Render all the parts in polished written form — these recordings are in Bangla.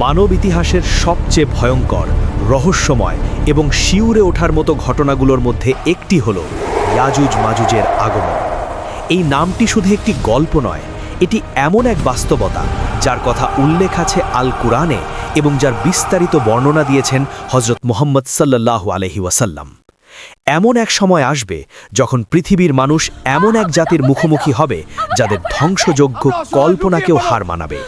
মানব ইতিহাসের সবচেয়ে ভয়ঙ্কর, রহস্যময় এবং শিউরে ওঠার মতো ঘটনাগুলোর মধ্যে একটি হল ইয়াজুজ মাজুজের আগমন। এই নামটি শুধু একটি গল্প নয়, এটি এমন এক বাস্তবতা যার কথা উল্লেখ আছে আল কুরআনে এবং যার বিস্তারিত বর্ণনা দিয়েছেন হযরত মুহাম্মদ সাল্লাল্লাহু আলাইহি ওয়াসাল্লাম। এমন এক সময় আসবে যখন পৃথিবীর মানুষ এমন এক জাতির মুখোমুখি হবে যাদের ধ্বংসযোগ্য কল্পনাকেও হার মানাবে।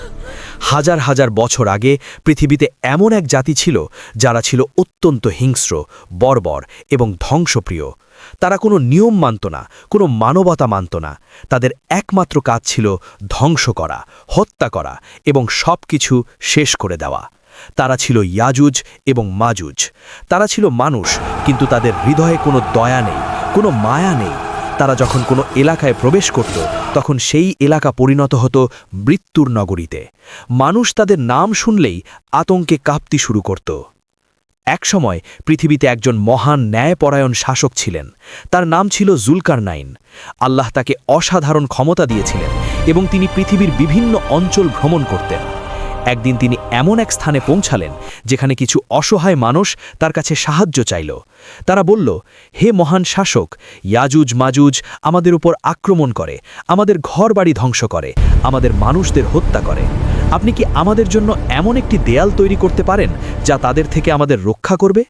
হাজার হাজার বছর আগে পৃথিবীতে এমন এক জাতি ছিল যারা ছিল অত্যন্ত হিংস্র, বর্বর এবং ধ্বংসপ্রিয়। তারা কোনো নিয়ম মানত না, কোনো মানবতা মানত না। তাদের একমাত্র কাজ ছিল ধ্বংস করা, হত্যা করা এবং সব কিছু শেষ করে দেওয়া। তারা ছিল ইয়াজুজ এবং মাজুজ। তারা ছিল মানুষ, কিন্তু তাদের হৃদয়ে কোনো দয়া নেই, কোনো মায়া নেই। তারা যখন কোনো এলাকায় প্রবেশ করত তখন সেই এলাকা পরিণত হতো মৃত্যুর নগরীতে। মানুষ তাদের নাম শুনলেই আতঙ্কে কাঁপতে শুরু করত। একসময় পৃথিবীতে একজন মহান ন্যায়পরায়ণ শাসক ছিলেন। তার নাম ছিল জুলকারনাইন। আল্লাহ তাকে অসাধারণ ক্ষমতা দিয়েছিলেন এবং তিনি পৃথিবীর বিভিন্ন অঞ্চল ভ্রমণ করতেন। একদিন তিনি এমন এক স্থানে পৌঁছালেন যেখানে কিছু অসহায় মানুষ তার কাছে সাহায্য চাইল। তারা বলল, হে মহান শাসক, ইয়াজুজ মাজুজ আমাদের উপর আক্রমণ করে, আমাদের ঘরবাড়ি ধ্বংস করে, আমাদের মানুষদের হত্যা করে। আপনি কি আমাদের জন্য এমন একটি দেয়াল তৈরি করতে পারেন যা তাদের থেকে আমাদের রক্ষা করবে?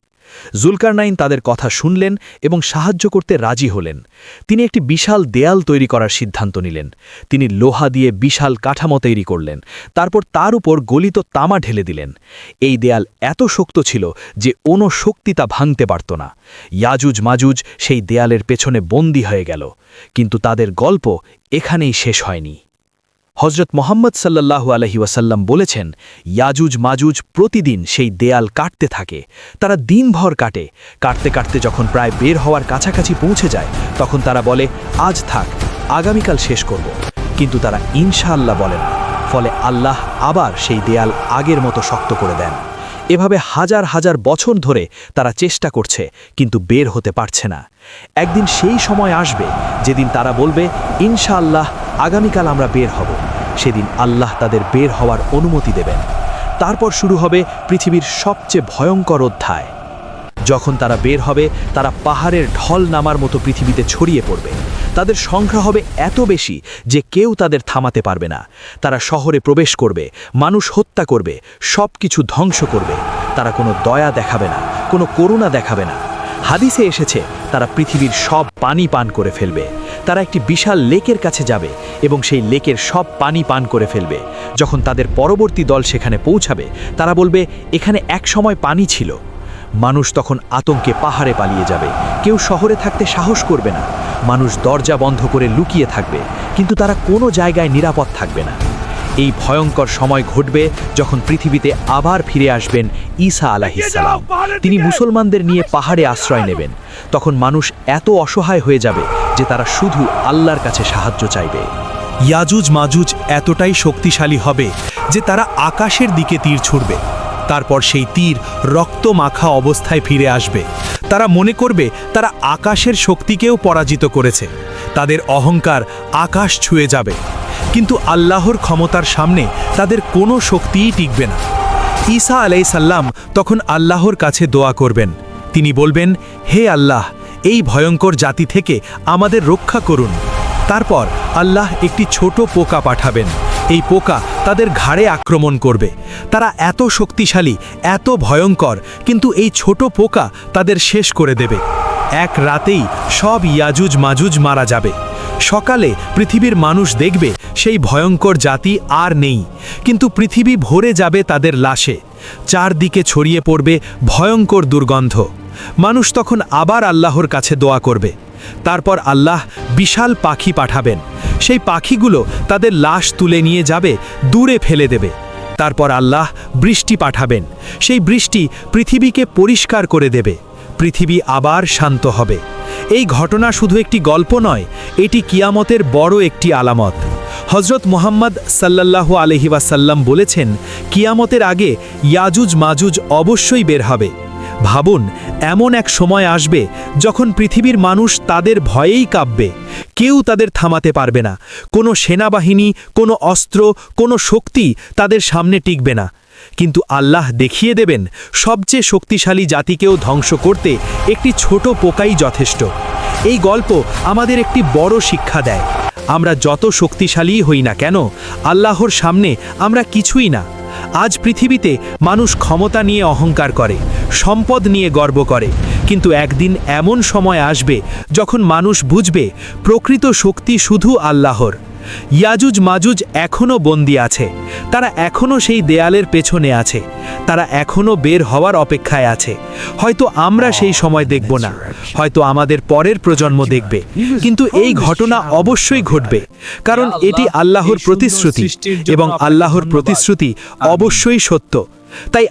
জুলকারনাইন তাদের কথা শুনলেন এবং সাহায্য করতে রাজি হলেন। তিনি একটি বিশাল দেয়াল তৈরি করার সিদ্ধান্ত নিলেন। তিনি লোহা দিয়ে বিশাল কাঠামো তৈরি করলেন, তারপর তার উপর গলিত তামা ঢেলে দিলেন। এই দেয়াল এত শক্ত ছিল যে কোনো শক্তি তা ভাঙতে পারত না। ইয়াজুজ মাজুজ সেই দেয়ালের পেছনে বন্দী হয়ে গেল। কিন্তু তাদের গল্প এখানেই শেষ হয়নি। হযরত মুহাম্মদ সাল্লাল্লাহু আলাইহি ওয়াসাল্লাম বলেছেন, ইয়াজুজ মাজুজ প্রতিদিন সেই দেয়াল কাটতে থাকে। তারা দিনভর কাটে। কাটতে কাটতে যখন প্রায় বের হওয়ার কাছাকাছি পৌঁছে যায় তখন তারা বলে, আজ থাক, আগামীকাল শেষ করব। কিন্তু তারা ইনশাআল্লাহ বলে না। ফলে আল্লাহ আবার সেই দেয়াল আগের মতো শক্ত করে দেন। এভাবে হাজার হাজার বছর ধরে তারা চেষ্টা করছে, কিন্তু বের হতে পারছে না। একদিন সেই সময় আসবে যেদিন তারা বলবে, ইনশাআল্লাহ আগামীকাল আমরা বের হব। সেদিন আল্লাহ তাদের বের হওয়ার অনুমতি দেবেন। তারপর শুরু হবে পৃথিবীর সবচেয়ে ভয়ঙ্কর অধ্যায়। যখন তারা বের হবে তারা পাহাড়ের ঢল নামার মতো পৃথিবীতে ছড়িয়ে পড়বে। তাদের সংখ্যা হবে এত বেশি যে কেউ তাদের থামাতে পারবে না। তারা শহরে প্রবেশ করবে, মানুষ হত্যা করবে, সব কিছু ধ্বংস করবে। তারা কোনো দয়া দেখাবে না, কোনো করুণা দেখাবে না। হাদিসে এসেছে তারা পৃথিবীর সব পানি পান করে ফেলবে। তারা একটি বিশাল লেকের কাছে যাবে এবং সেই লেকের সব পানি পান করে ফেলবে। যখন তাদের পরবর্তী দল সেখানে পৌঁছাবে তারা বলবে, এখানে এক সময় পানি ছিল। মানুষ তখন আতঙ্কে পাহাড়ে পালিয়ে যাবে। কেউ শহরে থাকতে সাহস করবে না। মানুষ দরজা বন্ধ করে লুকিয়ে থাকবে, কিন্তু তারা কোনো জায়গায় নিরাপদ থাকবে না। এই ভয়ঙ্কর সময় ঘটবে যখন পৃথিবীতে আবার ফিরে আসবেন ঈসা আলাইহিস সালাম। তিনি মুসলমানদের নিয়ে পাহাড়ে আশ্রয় নেবেন। তখন মানুষ এত অসহায় হয়ে যাবে যে তারা শুধু আল্লাহর কাছে সাহায্য চাইবে। ইয়াজুজ মাজুজ এতটাই শক্তিশালী হবে যে তারা আকাশের দিকে তীর ছুড়বে। তারপর সেই তীর রক্ত মাখা অবস্থায় ফিরে আসবে। তারা মনে করবে তারা আকাশের শক্তিকেও পরাজিত করেছে। তাদের অহংকার আকাশ ছুঁয়ে যাবে। কিন্তু আল্লাহর ক্ষমতার সামনে তাদের কোনো শক্তিই টিকবে না। ঈসা আলাইহিস সালাম তখন আল্লাহর কাছে দোয়া করবেন। তিনি বলবেন, হে আল্লাহ, এই ভয়ঙ্কর জাতি থেকে আমাদের রক্ষা করুন। তারপর আল্লাহ একটি ছোট পোকা পাঠাবেন। এই পোকা তাদের ঘাড়ে আক্রমণ করবে। তারা এত শক্তিশালী, এত ভয়ঙ্কর, কিন্তু এই ছোট পোকা তাদের শেষ করে দেবে। এক রাতেই সব ইয়াজুজ মাজুজ মারা যাবে। সকালে পৃথিবীর মানুষ দেখবে সেই ভয়ঙ্কর জাতি আর নেই, কিন্তু পৃথিবী ভরে যাবে তাদের লাশে। চারদিকে ছড়িয়ে পড়বে ভয়ঙ্কর দুর্গন্ধ। মানুষ তখন আবার আল্লাহর কাছে দোয়া করবে। তারপর আল্লাহ বিশাল পাখি পাঠাবেন। সেই পাখিগুলো তাদের লাশ তুলে নিয়ে যাবে, দূরে ফেলে দেবে। তারপর আল্লাহ বৃষ্টি পাঠাবেন। সেই বৃষ্টি পৃথিবীকে পরিষ্কার করে দেবে। পৃথিবী আবার শান্ত হবে। এই ঘটনা শুধু একটি গল্প নয়, এটি কিয়ামতের বড় একটি আলামত। হযরত মুহাম্মদ সাল্লাল্লাহু আলাইহি ওয়াসাল্লাম বলেছেন, কিয়ামতের আগে ইয়াজুজ মাজুজ অবশ্যই বের হবে। ভাবুন, এমন এক সময় আসবে যখন পৃথিবীর মানুষ তাদের ভয়েই কাঁপবে। কেউ তাদের থামাতে পারবে না। কোনো সেনাবাহিনী, কোনো অস্ত্র, কোনো শক্তি তাদের সামনে টিকবে না। কিন্তু আল্লাহ দেখিয়ে দেবেন সবচেয়ে শক্তিশালী জাতিকেও ধ্বংস করতে একটি ছোট পোকাই যথেষ্ট। এই গল্প আমাদের একটি বড় শিক্ষা দেয়। আমরা যত শক্তিশালীই হই না কেন, আল্লাহর সামনে আমরা কিছুই না। আজ পৃথিবীতে মানুষ ক্ষমতা নিয়ে অহংকার করে, সম্পদ নিয়ে গর্ব করে, কিন্তু একদিন এমন সময় আসবে যখন মানুষ বুঝবে প্রকৃত শক্তি শুধু আল্লাহর। ইয়াজুজ মাজুজ এখনও বন্দী আছে, তারা এখনও সেই দেয়ালের পেছনে আছে, তারা এখনও বের হওয়ার অপেক্ষায় আছে। হয়তো আমরা সেই সময় দেখব না, হয়তো আমাদের পরের প্রজন্ম দেখবে, কিন্তু এই ঘটনা অবশ্যই ঘটবে, কারণ এটি আল্লাহর প্রতিশ্রুতি এবং আল্লাহর প্রতিশ্রুতি অবশ্যই সত্য। তাই